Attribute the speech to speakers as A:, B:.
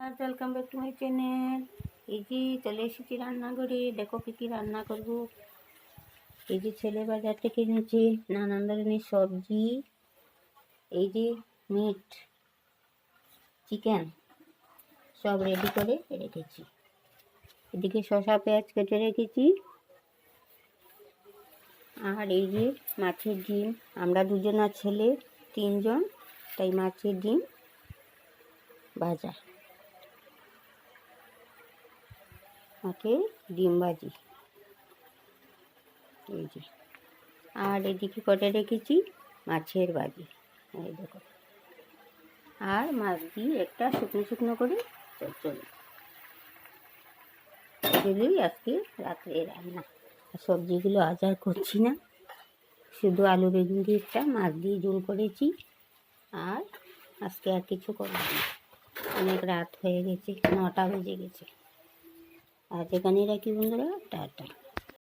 A: Viewers, welcome back to my channel. এই যে চলে এসেছি রান্নাঘরে। দেখো কী কী রান্না করব। এই যে ছেলে বাজার থেকে এনেছে নানান ধরনের সবজি। এই যে মিট, চিকেন সব রেডি করে রেখেছি। এদিকে শসা পেঁয়াজ কেটে রেখেছি। আর এই যে মাছের ডিম, আমরা দুজন আর ছেলে তিনজন, তাই মাছের ডিম ভাজা, ওকে ডিম ভাজি। এই যে আর এদিকে কটে রেখেছি মাছের ভাজি, এই দেখো। আর মাছ দিয়ে একটা শুকনো শুকনো করে চচ্চড়ি। এগুলোই আজকে রাত্রে রান্না। সবজিগুলো আজ আর করছি না, শুধু আলু বেগুন দিয়ে একটা মাছ দিয়ে ঝোল করেছি। আর আজকে আর কিছু করব না, অনেক রাত হয়ে গেছে, 9টা বেজে গেছে। আজ এখানে রাখি বন্ধুরা, টাটা।